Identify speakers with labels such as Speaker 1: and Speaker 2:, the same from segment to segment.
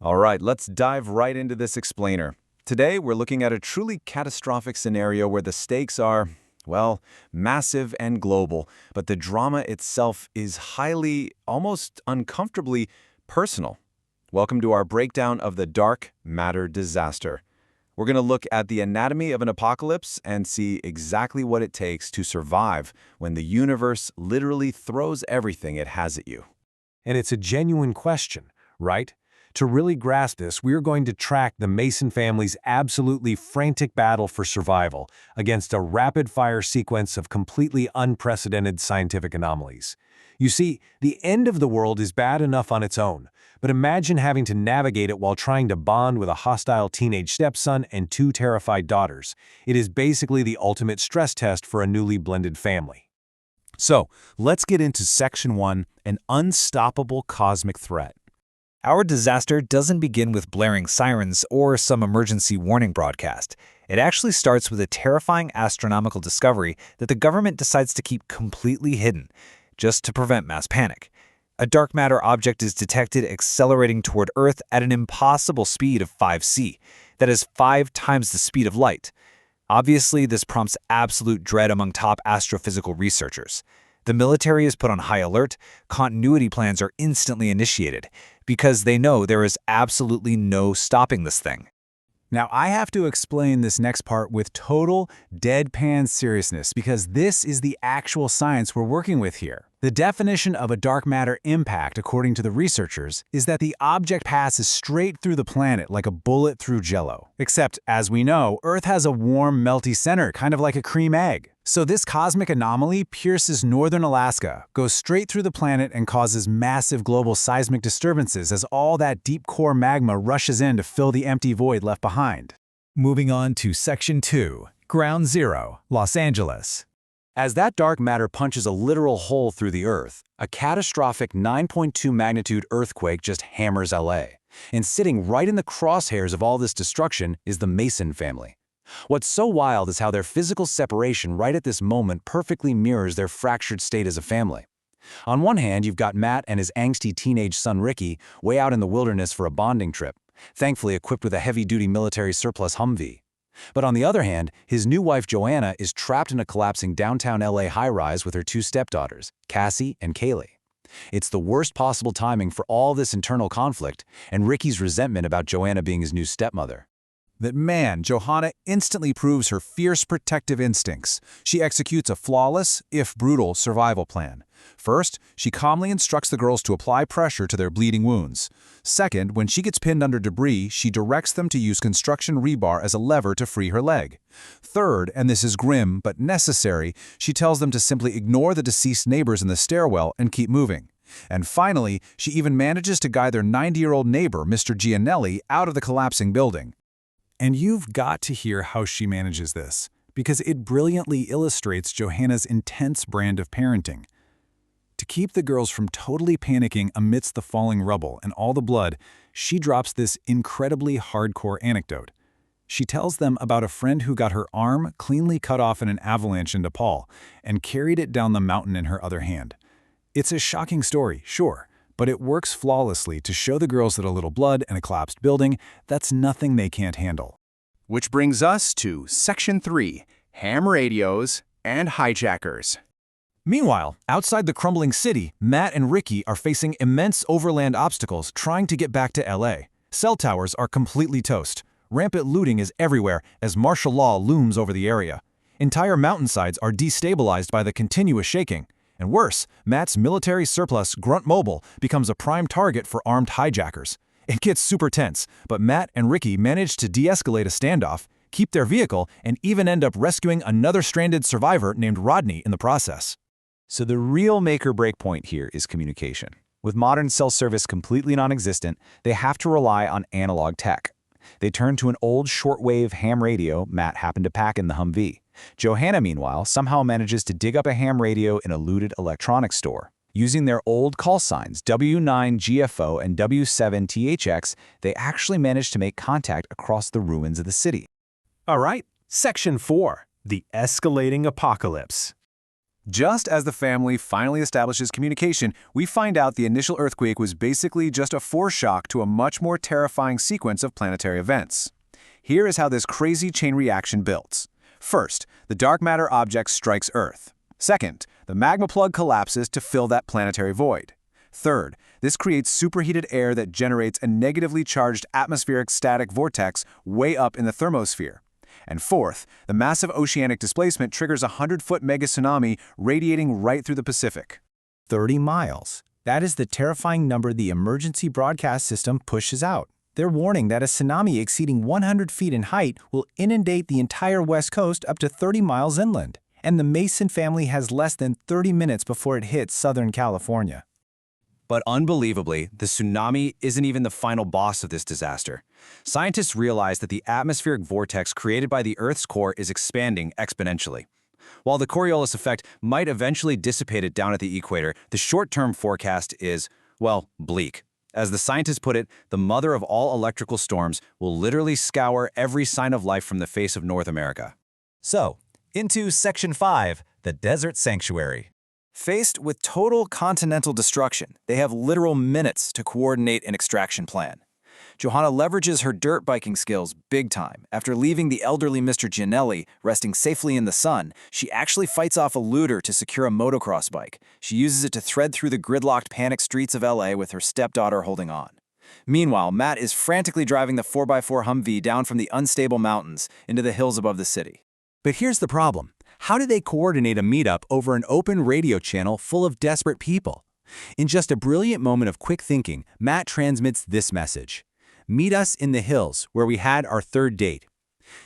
Speaker 1: All right, let's dive right into this explainer. Today, we're looking at a truly catastrophic scenario where the stakes are, well, massive and global, but the drama itself is highly, almost uncomfortably personal. Welcome to our breakdown of the dark matter disaster. We're going to look at the anatomy of an apocalypse and see exactly what it takes to survive when the universe literally throws everything it has at you.
Speaker 2: And it's a genuine question, right? To really grasp this, we're going to track the Mason family's absolutely frantic battle for survival against a rapid-fire sequence of completely unprecedented scientific anomalies. You see, the end of the world is bad enough on its own, but imagine having to navigate it while trying to bond with a hostile teenage stepson and two terrified daughters. It is basically the ultimate stress test for a newly blended family.
Speaker 3: So, let's get into Section 1, an unstoppable cosmic threat. Our disaster doesn't begin with blaring sirens or some emergency warning broadcast. It actually starts with a terrifying astronomical discovery that the government decides to keep completely hidden, just to prevent mass panic. A dark matter object is detected accelerating toward Earth at an impossible speed of 5c. That is 5 times the speed of light. Obviously, this prompts absolute dread among top astrophysical researchers. The military is put on high alert, continuity plans are instantly initiated, because they know there is absolutely no stopping this thing.
Speaker 4: Now, I have to explain this next part with total deadpan seriousness because this is the actual science we're working with here. The definition of a dark matter impact, according to the researchers, is that the object passes straight through the planet like a bullet through Jell-O. Except, as we know, Earth has a warm, melty center, kind of like a cream egg. So this cosmic anomaly pierces northern Alaska, goes straight through the planet, and causes massive global seismic disturbances as all that deep core magma rushes in to fill the empty void left behind.
Speaker 5: Moving on to Section 2, Ground Zero, Los Angeles.
Speaker 2: As that dark matter punches a literal hole through the Earth, a catastrophic 9.2 magnitude earthquake just hammers LA. And sitting right in the crosshairs of all this destruction is the Mason family. What's so wild is how their physical separation right at this moment perfectly mirrors their fractured state as a family. On one hand, you've got Matt and his angsty teenage son Ricky way out in the wilderness for a bonding trip, thankfully equipped with a heavy-duty military surplus Humvee. But on the other hand, his new wife Joanna is trapped in a collapsing downtown LA high-rise with her two stepdaughters, Cassie and Kaylee. It's the worst possible timing for all this internal conflict and Ricky's resentment about Joanna being his new stepmother.
Speaker 4: That man, Johanna instantly proves her fierce protective instincts. She executes a flawless, if brutal, survival plan. First, she calmly instructs the girls to apply pressure to their bleeding wounds. Second, when she gets pinned under debris, she directs them to use construction rebar as a lever to free her leg. Third, and this is grim but necessary, she tells them to simply ignore the deceased neighbors in the stairwell and keep moving. And finally, she even manages to guide their 90-year-old neighbor, Mr. Gianelli, out of the collapsing building. And you've got to hear how she manages this, because it brilliantly illustrates Johanna's intense brand of parenting. To keep the girls from totally panicking amidst the falling rubble and all the blood, she drops this incredibly hardcore anecdote. She tells them about a friend who got her arm cleanly cut off in an avalanche in Nepal and carried it down the mountain in her other hand. It's a shocking story, sure, but it works flawlessly to show the girls that a little blood and a collapsed building, that's nothing they can't handle.
Speaker 6: Which brings us to Section 3, ham radios and hijackers.
Speaker 4: Meanwhile, outside the crumbling city, Matt and Ricky are facing immense overland obstacles trying to get back to LA. Cell towers are completely toast. Rampant looting is everywhere as martial law looms over the area. Entire mountainsides are destabilized by the continuous shaking. And worse, Matt's military surplus Grunt Mobile becomes a prime target for armed hijackers. It gets super tense, but Matt and Ricky manage to de-escalate a standoff, keep their vehicle, and even end up rescuing another stranded survivor named Rodney in the process.
Speaker 1: So the real make-or-break point here is communication. With modern cell service completely non-existent, they have to rely on analog tech. They turn to an old shortwave ham radio Matt happened to pack in the Humvee. Johanna, meanwhile, somehow manages to dig up a ham radio in a looted electronics store. Using their old call signs, W9GFO and W7THX, they actually manage to make contact across the ruins of the city.
Speaker 2: All right, Section 4, the escalating apocalypse.
Speaker 4: Just as the family finally establishes communication, we find out the initial earthquake was basically just a foreshock to a much more terrifying sequence of planetary events. Here is how this crazy chain reaction builds. First, the dark matter object strikes Earth. Second, the magma plug collapses to fill that planetary void. Third, this creates superheated air that generates a negatively charged atmospheric static vortex way up in the thermosphere. And fourth, the massive oceanic displacement triggers a 100-foot mega tsunami radiating right through the Pacific.
Speaker 5: 30 miles. That is the terrifying number the emergency broadcast system pushes out. They're warning that a tsunami exceeding 100 feet in height will inundate the entire West Coast up to 30 miles inland. And the Mason family has less than 30 minutes before it hits Southern California.
Speaker 2: But unbelievably, the tsunami isn't even the final boss of this disaster. Scientists realize that the atmospheric vortex created by the Earth's core is expanding exponentially. While the Coriolis effect might eventually dissipate it down at the equator, the short-term forecast is, well, bleak. As the scientists put it, the mother of all electrical storms will literally scour every sign of life from the face of North America.
Speaker 3: So, into Section 5, the Desert Sanctuary. Faced with total continental destruction, they have literal minutes to coordinate an extraction plan. Johanna leverages her dirt biking skills big time. After leaving the elderly Mr. Gianelli resting safely in the sun, she actually fights off a looter to secure a motocross bike. She uses it to thread through the gridlocked, panicked streets of LA with her stepdaughter holding on. Meanwhile, Matt is frantically driving the 4x4 Humvee down from the unstable mountains into the hills above the city.
Speaker 2: But here's the problem. How do they coordinate a meetup over an open radio channel full of desperate people? In just a brilliant moment of quick thinking, Matt transmits this message. Meet us in the hills, where we had our third date.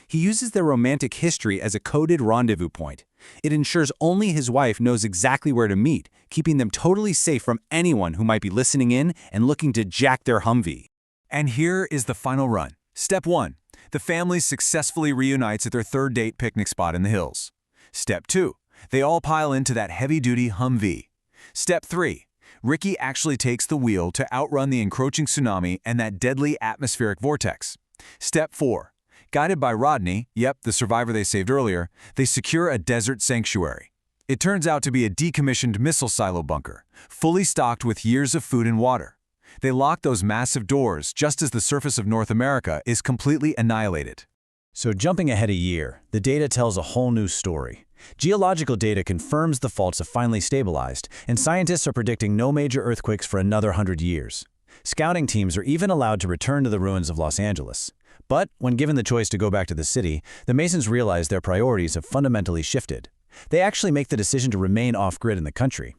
Speaker 2: He uses their romantic history as a coded rendezvous point. It ensures only his wife knows exactly where to meet, keeping them totally safe from anyone who might be listening in and looking to jack their Humvee.
Speaker 4: And here is the final run. Step 1. The family successfully reunites at their third date picnic spot in the hills. Step 2. They all pile into that heavy-duty Humvee. Step 3. Ricky actually takes the wheel to outrun the encroaching tsunami and that deadly atmospheric vortex. Step 4. Guided by Rodney, yep, the survivor they saved earlier, they secure a desert sanctuary. It turns out to be a decommissioned missile silo bunker, fully stocked with years of food and water. They lock those massive doors just as the surface of North America is completely annihilated.
Speaker 5: So jumping ahead a year, the data tells a whole new story. Geological data confirms the faults have finally stabilized, and scientists are predicting no major earthquakes for another 100 years. Scouting teams are even allowed to return to the ruins of Los Angeles. But when given the choice to go back to the city, the Masons realize their priorities have fundamentally shifted. They actually make the decision to remain off-grid in the country.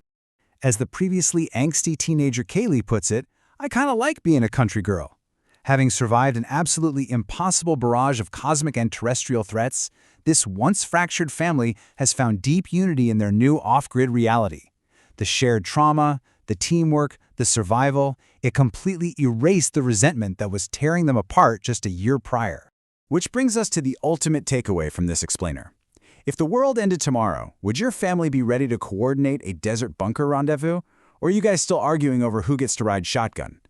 Speaker 5: As the previously angsty teenager Kaylee puts it, I kind of like being a country girl. Having survived an absolutely impossible barrage of cosmic and terrestrial threats, this once-fractured family has found deep unity in their new off-grid reality. The shared trauma, the teamwork, the survival, it completely erased the resentment that was tearing them apart just a year prior. Which brings us to the ultimate takeaway from this explainer. If the world ended tomorrow, would your family be ready to coordinate a desert bunker rendezvous? Or are you guys still arguing over who gets to ride shotgun?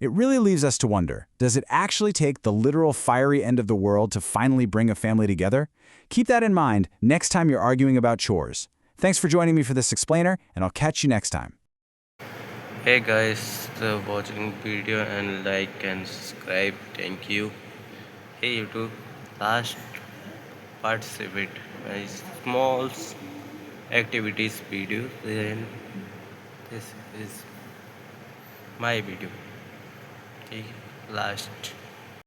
Speaker 5: It really leaves us to wonder, does it actually take the literal fiery end of the world to finally bring a family together? Keep that in mind next time you're arguing about chores. Thanks for joining me for this explainer, and I'll catch you next time.
Speaker 7: Hey guys, for watching video and like and subscribe. Thank you. Hey YouTube, last participate my small activities video. Then this is my video. Okay, last.